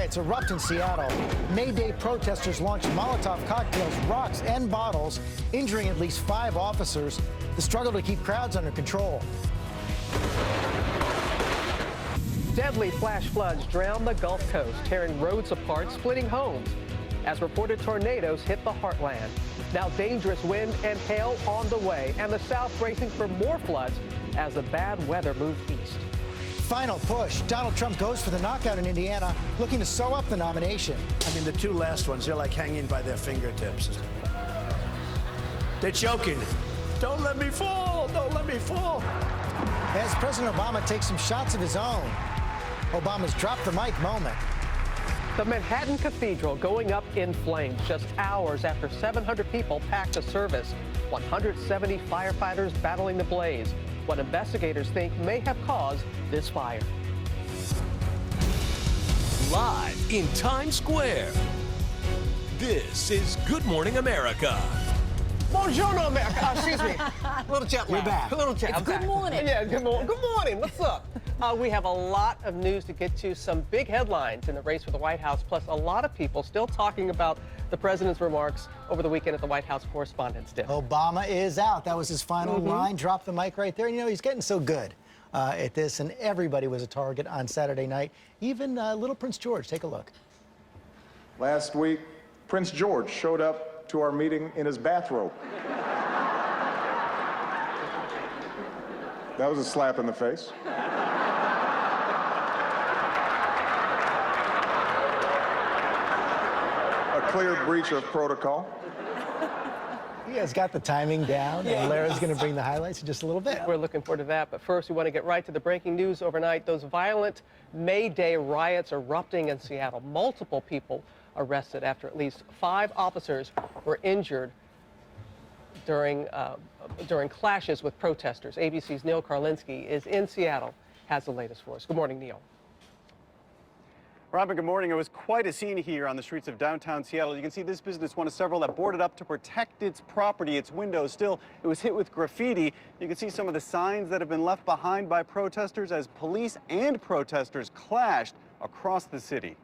Riots erupt in Seattle. May Day protesters launched Molotov cocktails, rocks, and bottles, injuring at least 5 officers. The struggle to keep crowds under control. Deadly flash floods drowned the Gulf Coast, tearing roads apart, splitting homes, as reported tornadoes hit the heartland. Now dangerous wind and hail on the way, and the South bracing for more floods as the bad weather moves east. Final push. Donald Trump goes for the knockout in Indiana, looking to sew up the nomination. I mean, the 2 last ones, they're like hanging by their fingertips. They're choking. Don't let me fall. Don't let me fall. As President Obama takes some shots of his own, Obama's drop the mic moment. The Manhattan Cathedral going up in flames just hours after 700 people packed a service. 170 firefighters battling the blaze. What investigators think may have caused this fire. Live in Times Square, this is Good Morning America. Buongiorno, America. Excuse me. A little jet lag. You're back. A little jet. It's good morning. Yeah, good morning. Good morning. What's up? We have a lot of news to get to, some big headlines in the race for the White House, plus a lot of people still talking about the president's remarks over the weekend at the White House Correspondents' Dinner. Obama is out. That was his final line. Drop the mic right there. And, you know, he's getting so good at this, and everybody was a target on Saturday night, even little Prince George. Take a look. Last week, Prince George showed up to our meeting in his bathrobe. That was a slap in the face. A clear breach of protocol. He has got the timing down, and Lara's going to bring the highlights in just a little bit. We're looking forward to that, but first we want to get right to the breaking news overnight. Those violent May Day riots erupting in Seattle. Multiple people arrested after at least 5 officers were injured during clashes with protesters. ABC's Neil Karlinski is in Seattle, has the latest for us. Good morning, Neil. Robin, good morning. It was quite a scene here on the streets of downtown Seattle. You can see this business, one of several that boarded up to protect its property, its windows. Still, it was hit with graffiti. You can see some of the signs that have been left behind by protesters as police and protesters clashed across the city.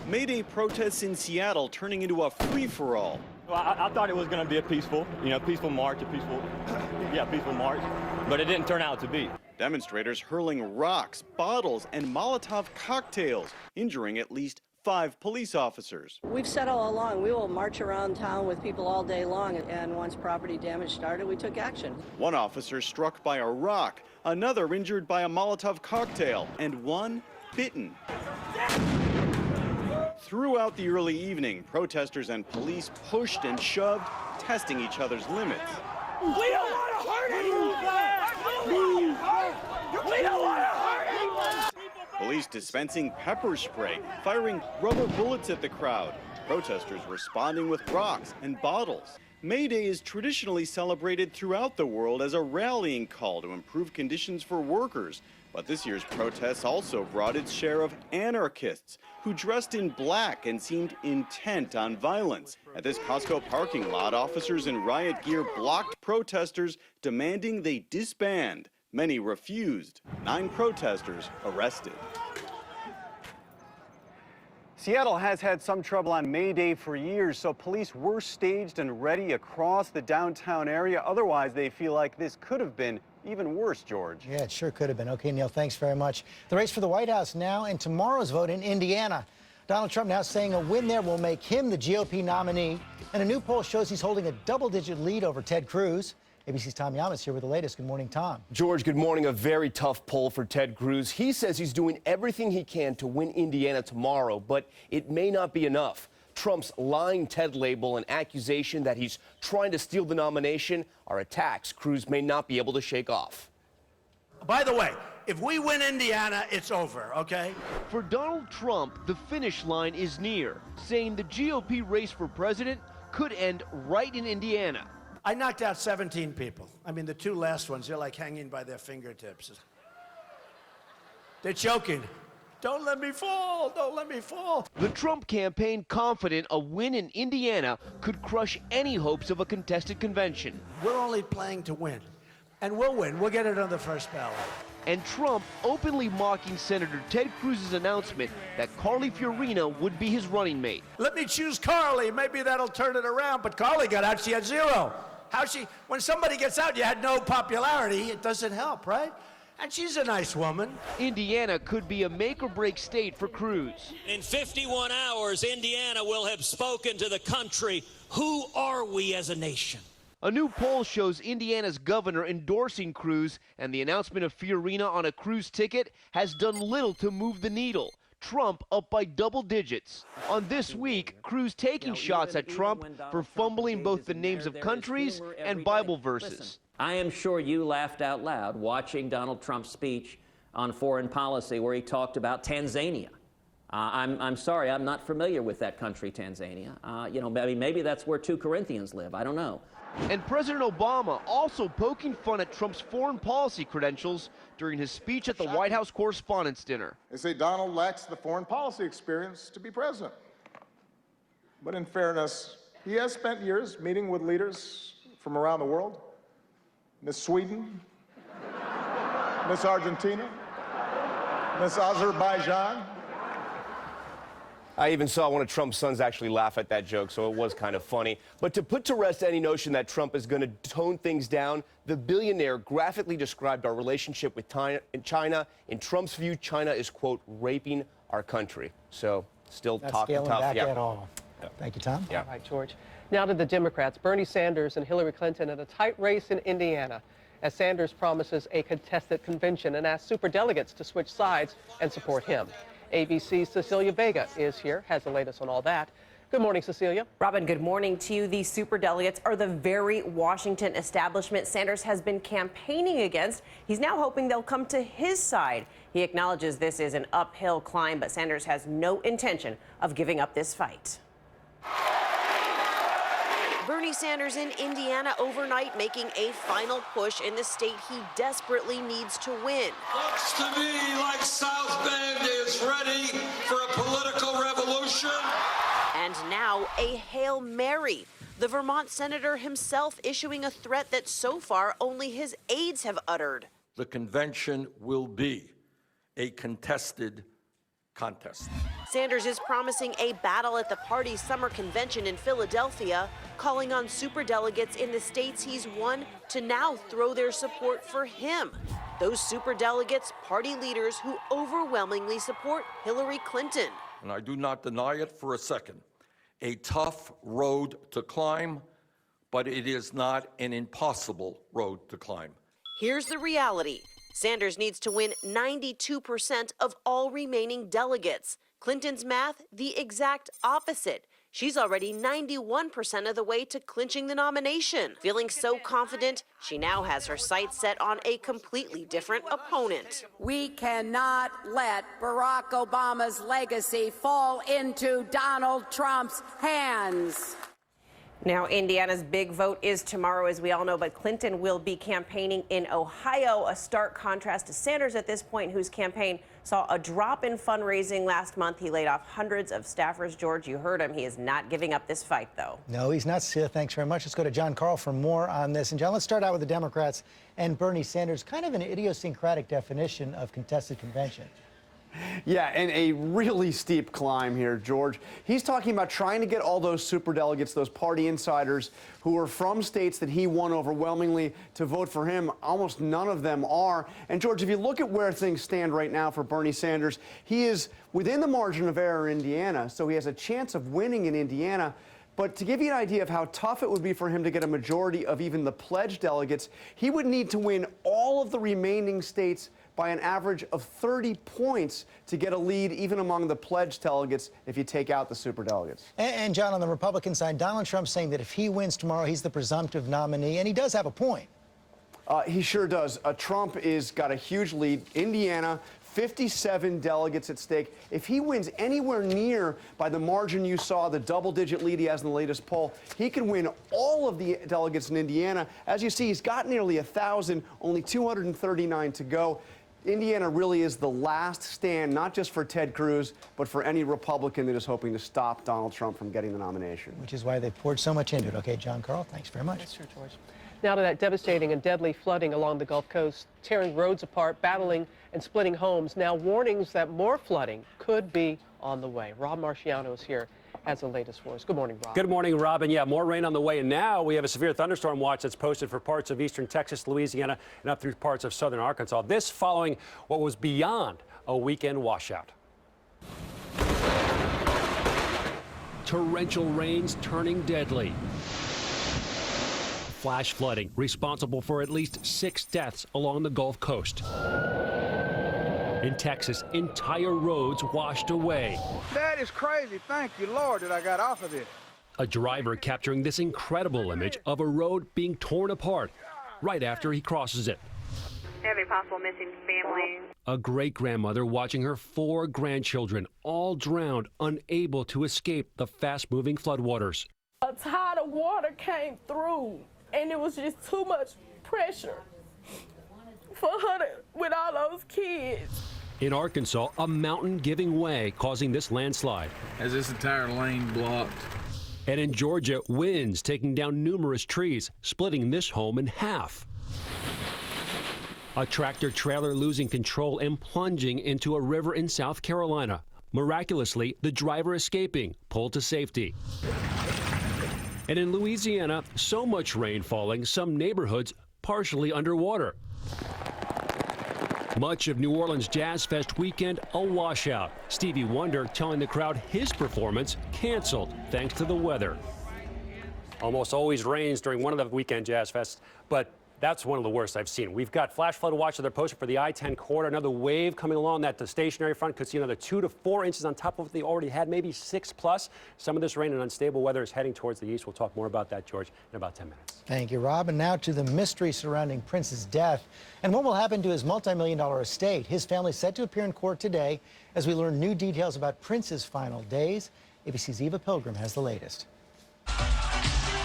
May Day protests in Seattle turning into a free-for-all. Well, I thought it was going to be a peaceful march, peaceful march, but it didn't turn out to be. Demonstrators hurling rocks, bottles, and Molotov cocktails, injuring at least 5 police officers. We've said all along, we will march around town with people all day long, and once property damage started, we took action. One officer struck by a rock, another injured by a Molotov cocktail, and one bitten. Throughout the early evening, protesters and police pushed and shoved, testing each other's limits. We don't want to hurt anyone! We don't want to hurt anyone! Police dispensing pepper spray, firing rubber bullets at the crowd. Protesters responding with rocks and bottles. May Day is traditionally celebrated throughout the world as a rallying call to improve conditions for workers. But this year's protests also brought its share of anarchists who dressed in black and seemed intent on violence. At this Costco parking lot, officers in riot gear blocked protesters, demanding they disband. Many refused. 9 protesters arrested. Seattle has had some trouble on May Day for years, so police were staged and ready across the downtown area. Otherwise, they feel like this could have been even worse, George. Yeah, it sure could have been. Okay, Neil, thanks very much. The race for the White House now, and tomorrow's vote in Indiana. Donald Trump now saying a win there will make him the GOP nominee. And a new poll shows he's holding a double-digit lead over Ted Cruz. ABC's Tom Yamas here with the latest. Good morning, Tom. George, good morning. A very tough poll for Ted Cruz. He says he's doing everything he can to win Indiana tomorrow, but it may not be enough. Trump's lying Ted label and accusation that he's trying to steal the nomination are attacks Cruz may not be able to shake off. By the way, if we win Indiana, it's over, okay? For Donald Trump, the finish line is near, saying the GOP race for president could end right in Indiana. I knocked out 17 people. I mean, the 2 last ones, they're like hanging by their fingertips. They're choking. Don't let me fall. Don't let me fall. The Trump campaign confident a win in Indiana could crush any hopes of a contested convention. We're only playing to win. And we'll win. We'll get it on the first ballot. and Trump openly mocking Senator Ted Cruz's announcement that Carly Fiorina would be his running mate. Let me choose Carly. Maybe that'll turn it around. But Carly got out. She had zero. When somebody gets out, you had no popularity. It doesn't help, right? And she's a nice woman. Indiana could be a make-or-break state for Cruz. In 51 hours, Indiana will have spoken to the country. Who are we as a nation? A new poll shows Indiana's governor endorsing Cruz, and the announcement of Fiorina on a Cruz ticket has done little to move the needle. Trump up by double digits. On This Week, Cruz taking shots at Trump for fumbling both the names of countries and Bible verses. I am sure you laughed out loud watching Donald Trump's speech on foreign policy where he talked about Tanzania. I'm sorry, I'm not familiar with that country, Tanzania. Maybe that's where 2 Corinthians live. I don't know. And President Obama also poking fun at Trump's foreign policy credentials during his speech at the White House Correspondents' Dinner. They say Donald lacks the foreign policy experience to be president. But in fairness, he has spent years meeting with leaders from around the world. Miss Sweden, Miss Argentina, Miss Azerbaijan. I even saw one of Trump's sons actually laugh at that joke, so it was kind of funny. But to put to rest any notion that Trump is going to tone things down, the billionaire graphically described our relationship with China. In Trump's view, China is, quote, raping our country. So still Not talking scaling tough. back Yeah. at all. Thank you, Tom. Yeah. All right, George. Now to the Democrats. Bernie Sanders and Hillary Clinton in a tight race in Indiana, as Sanders promises a contested convention and asks superdelegates to switch sides and support him. ABC's Cecilia Vega is here, has the latest on all that. Good morning, Cecilia. Robin, good morning to you. These superdelegates are the very Washington establishment Sanders has been campaigning against. He's now hoping they'll come to his side. He acknowledges this is an uphill climb, but Sanders has no intention of giving up this fight. Bernie Sanders in Indiana overnight making a final push in the state he desperately needs to win. Looks to me like South Bend is ready for a political revolution. And now a Hail Mary. The Vermont senator himself issuing a threat that so far only his aides have uttered. The convention will be a contested contest. Sanders is promising a battle at the party's summer convention in Philadelphia, calling on superdelegates in the states he's won to now throw their support for him. Those superdelegates, party leaders who overwhelmingly support Hillary Clinton. And I do not deny it for a second. A tough road to climb, but it is not an impossible road to climb. Here's the reality. Sanders needs to win 92% of all remaining delegates. Clinton's math, the exact opposite. She's already 91% of the way to clinching the nomination. Feeling so confident, she now has her sights set on a completely different opponent. We cannot let Barack Obama's legacy fall into Donald Trump's hands. Now, Indiana's big vote is tomorrow, as we all know, but Clinton will be campaigning in Ohio, a stark contrast to Sanders at this point, whose campaign saw a drop in fundraising last month. He laid off hundreds of staffers. George, you heard him. He is not giving up this fight, though. No, he's not, Cecilia. Thanks very much. Let's go to John Carl for more on this. And, John, let's start out with the Democrats and Bernie Sanders, kind of an idiosyncratic definition of contested convention. Yeah, and a really steep climb here, George. He's talking about trying to get all those superdelegates, those party insiders who are from states that he won overwhelmingly to vote for him. Almost none of them are. And, George, if you look at where things stand right now for Bernie Sanders, he is within the margin of error in Indiana, so he has a chance of winning in Indiana. But to give you an idea of how tough it would be for him to get a majority of even the pledged delegates, he would need to win all of the remaining states by an average of 30 points to get a lead even among the pledged delegates if you take out the superdelegates. And John, on the Republican side, Donald Trump's saying that if he wins tomorrow, he's the presumptive nominee, and he does have a point. He sure does. Trump is got a huge lead. Indiana, 57 delegates at stake. If he wins anywhere near by the margin you saw, the double-digit lead he has in the latest poll, he can win all of the delegates in Indiana. As you see, he's got nearly 1,000, only 239 to go. Indiana really is the last stand, not just for Ted Cruz, but for any Republican that is hoping to stop Donald Trump from getting the nomination. Which is why they poured so much into it. Okay, John Carl, thanks very much. That's true, George. Now to that devastating and deadly flooding along the Gulf Coast, tearing roads apart, battling and splitting homes. Now warnings that more flooding could be on the way. Rob Marciano is here, has the latest for us. Good morning, Rob. Good morning, Rob. And yeah, more rain on the way. And now we have a severe thunderstorm watch that's posted for parts of eastern Texas, Louisiana, and up through parts of southern Arkansas. This following what was beyond a weekend washout. Torrential rains turning deadly. Flash flooding responsible for at least 6 deaths along the Gulf Coast. In Texas, entire roads washed away. That is crazy. Thank you, Lord, that I got off of it. A driver capturing this incredible image of a road being torn apart right after he crosses it. Every possible missing family. A great-grandmother watching her 4 grandchildren all drowned, unable to escape the fast-moving floodwaters. A tide of water came through, and it was just too much pressure for her with all those kids. In Arkansas, a mountain giving way, causing this landslide. Has this entire lane blocked? And in Georgia, winds taking down numerous trees, splitting this home in half. A tractor trailer losing control and plunging into a river in South Carolina. Miraculously, the driver escaping, pulled to safety. And in Louisiana, so much rain falling, some neighborhoods partially underwater. Much of New Orleans Jazz Fest weekend a washout. Stevie Wonder telling the crowd his performance canceled thanks to the weather. Almost always rains during one of the weekend Jazz Fests, but that's one of the worst I've seen. We've got flash flood watch that they're posted for the I-10 corridor. Another wave coming along that the stationary front could see another 2 to 4 inches on top of what they already had, maybe 6 plus. Some of this rain and unstable weather is heading towards the east. We'll talk more about that, George, in about 10 minutes. Thank you, Rob. And now to the mystery surrounding Prince's death and what will happen to his multi-million-dollar estate. His family is set to appear in court today as we learn new details about Prince's final days. ABC's Eva Pilgrim has the latest.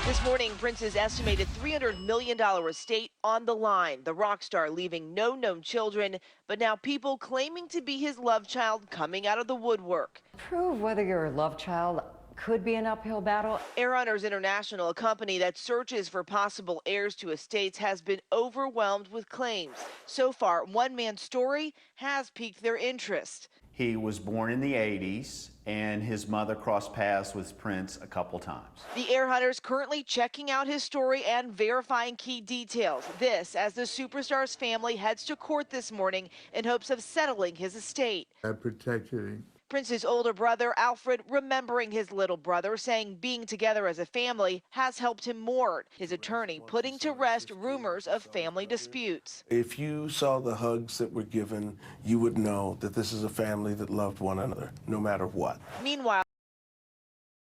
This morning, Prince's estimated $300 million estate on the line. The rock star leaving no known children, but now people claiming to be his love child coming out of the woodwork. Prove whether you're a love child could be an uphill battle. Heir Hunters International, a company that searches for possible heirs to estates, has been overwhelmed with claims. So far, one man's story has piqued their interest. He was born in the 80s, and his mother crossed paths with Prince a couple times. The Heir Hunters currently checking out his story and verifying key details. This as the superstar's family heads to court this morning in hopes of settling his estate. I protected him. Prince's older brother, Alfred, remembering his little brother, saying being together as a family has helped him mourn. His attorney putting to rest rumors of family disputes. If you saw the hugs that were given, you would know that this is a family that loved one another, no matter what. Meanwhile,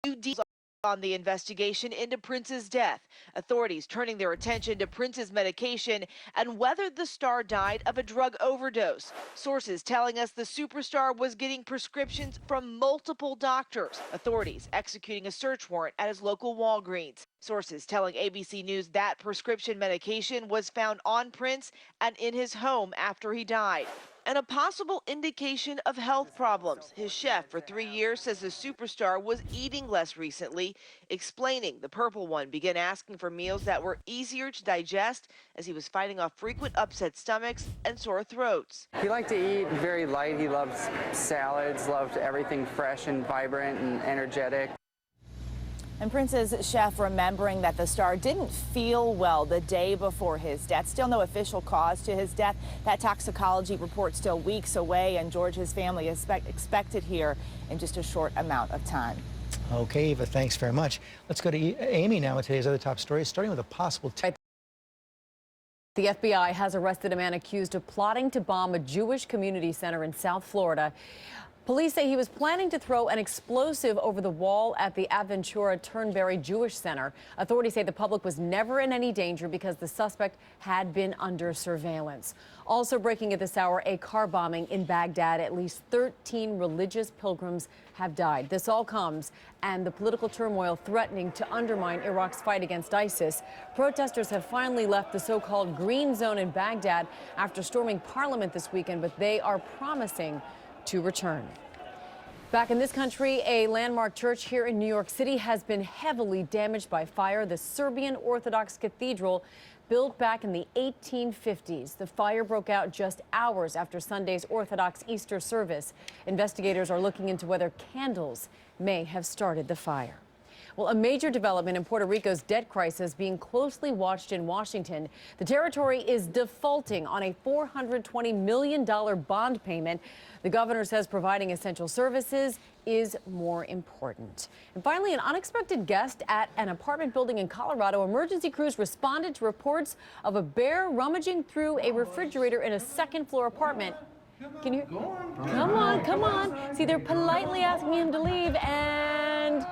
new details on the investigation into Prince's death. Authorities turning their attention to Prince's medication and whether the star died of a drug overdose. Sources telling us the superstar was getting prescriptions from multiple doctors. Authorities executing a search warrant at his local Walgreens. Sources telling ABC News that prescription medication was found on Prince and in his home after he died. And a possible indication of health problems. His chef for 3 years says the superstar was eating less recently, explaining the Purple One began asking for meals that were easier to digest as he was fighting off frequent upset stomachs and sore throats. He liked to eat very light. He loved salads, loved everything fresh and vibrant and energetic. And Prince's chef remembering that the star didn't feel well the day before his death. Still no official cause to his death. That toxicology report still weeks away, and George's family is expected here in just a short amount of time. Okay, Eva, thanks very much. Let's go to Amy now with today's other top stories, starting with a possible... The FBI has arrested a man accused of plotting to bomb a Jewish community center in South Florida. Police say he was planning to throw an explosive over the wall at the Aventura Turnberry Jewish Center. Authorities say the public was never in any danger because the suspect had been under surveillance. Also breaking at this hour, a car bombing in Baghdad. At least 13 religious pilgrims have died. This all comes and the political turmoil threatening to undermine Iraq's fight against ISIS. Protesters have finally left the so-called green zone in Baghdad after storming parliament this weekend, but they are promising to return. Back in this country, a landmark church here in New York City has been heavily damaged by fire. The Serbian Orthodox Cathedral, built back in the 1850s. The fire broke out just hours after Sunday's Orthodox Easter service. Investigators are looking into whether candles may have started the fire. Well, a major development in Puerto Rico's debt crisis being closely watched in Washington. The territory is defaulting on a $420 million bond payment. The governor says providing essential services is more important. And finally, an unexpected guest at an apartment building in Colorado. Emergency crews responded to reports of a bear rummaging through a refrigerator in a second-floor apartment. Can you? Come on, come on. See, they're politely asking him to leave, and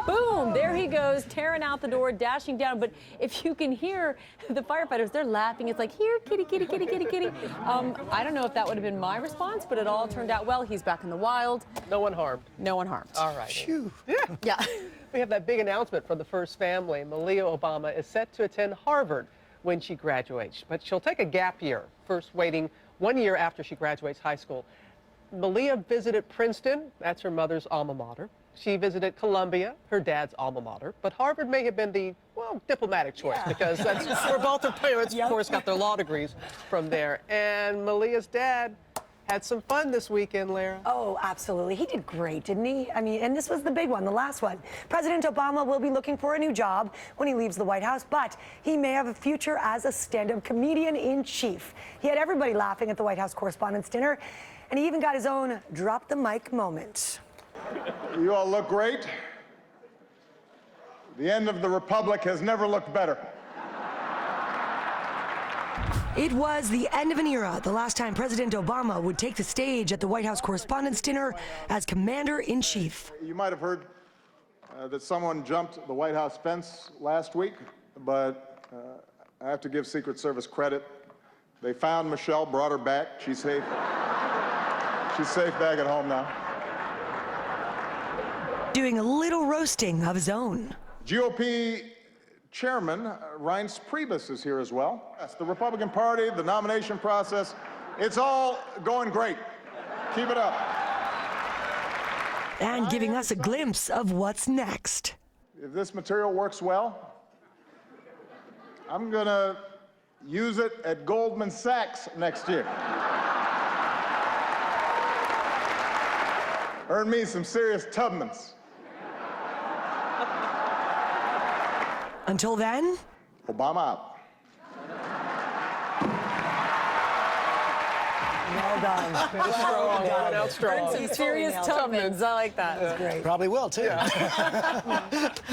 boom, there he goes, tearing out the door, dashing down. But if you can hear the firefighters, they're laughing. It's like, here, kitty, kitty, kitty, kitty, kitty. I don't know if that would have been my response, but it all turned out well. He's back in the wild. No one harmed. No one harmed. All right. Phew. Yeah. We have that big announcement from the first family. Malia Obama is set to attend Harvard when she graduates, but she'll take a gap year, first waiting 1 year after she graduates high school. Malia visited Princeton, that's her mother's alma mater. She visited Columbia, her dad's alma mater. But Harvard may have been the, well, diplomatic choice because that's where both her parents, of course, got their law degrees from there. And Malia's dad had some fun this weekend, Lara. Oh, absolutely. He did great, didn't he? I mean, and this was the big one, the last one. President Obama will be looking for a new job when he leaves the White House, but he may have a future as a stand-up comedian in chief. He had everybody laughing at the White House Correspondents' Dinner, and he even got his own drop the mic moment. You all look great. The end of the Republic has never looked better. It was the end of an era, the last time President Obama would take the stage at the White House Correspondents' Dinner as Commander-in-Chief. You might have heard that someone jumped the White House fence last week, but I have to give Secret Service credit. They found Michelle, brought her back. She's safe. She's safe back at home now. Doing a little roasting of his own. GOP Chairman Reince Priebus is here as well. Yes, the Republican Party, the nomination process, it's all going great. Keep it up. And giving us a glimpse of what's next. If this material works well, I'm gonna use it at Goldman Sachs next year. Earn me some serious Tubmans. Until then, Obama out. Well done. Strong. Well done. Strong. Some serious Tubmans. I like that. That's great. Probably will, too.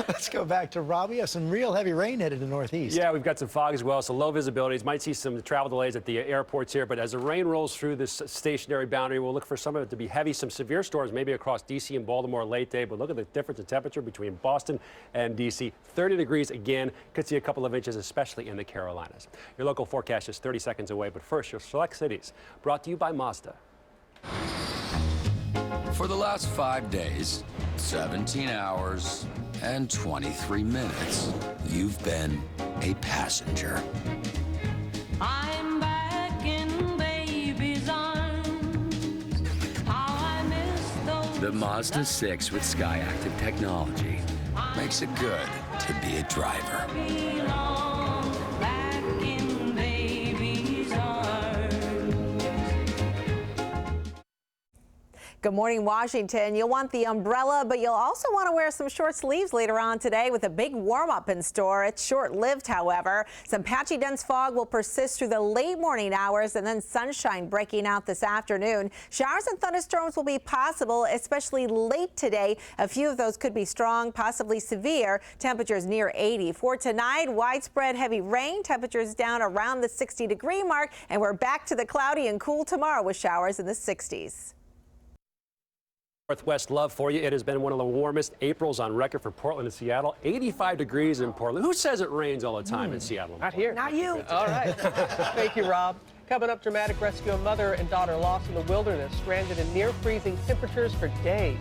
Let's go back to Rob. We have some real heavy rain headed to the northeast. Yeah, we've got some fog as well, so low visibilities. Might see some travel delays at the airports here, but as the rain rolls through this stationary boundary, we'll look for some of it to be heavy. Some severe storms maybe across D.C. and Baltimore late day, but look at the difference in temperature between Boston and D.C. 30 degrees again. Could see a couple of inches, especially in the Carolinas. Your local forecast is 30 seconds away, but first, your select cities. Brought to you by Mazda. For the last 5 days, 17 hours, and 23 minutes, you've been a passenger. I'm back in baby's arms. How I miss those. The Mazda 6 with Skyactiv technology makes it good to be a driver. Back in baby's arms. Good morning, Washington. You'll want the umbrella, but you'll also want to wear some short sleeves later on today with a big warm-up in store. It's short-lived, however. Some patchy dense fog will persist through the late morning hours and then sunshine breaking out this afternoon. Showers and thunderstorms will be possible, especially late today. A few of those could be strong, possibly severe. Temperatures near 80. For tonight, widespread heavy rain. Temperatures down around the 60-degree mark, and we're back to the cloudy and cool tomorrow with showers in the 60s. Northwest love for you. It has been one of the warmest Aprils on record for Portland and Seattle. 85 degrees in Portland. Who says it rains all the time in Seattle? Not here. Not you. All right. Thank you, Rob. Coming up, dramatic rescue of mother and daughter lost in the wilderness, stranded in near freezing temperatures for days.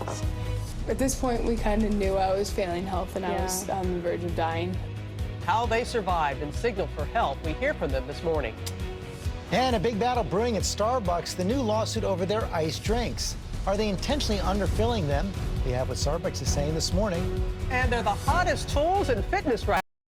At this point, we kind of knew I was failing health and I was on the verge of dying. How they survived and signaled for help. We hear from them this morning. And a big battle brewing at Starbucks, the new lawsuit over their iced drinks. Are they intentionally underfilling them? We have what Starbucks is saying this morning. And they're the hottest tools in fitness right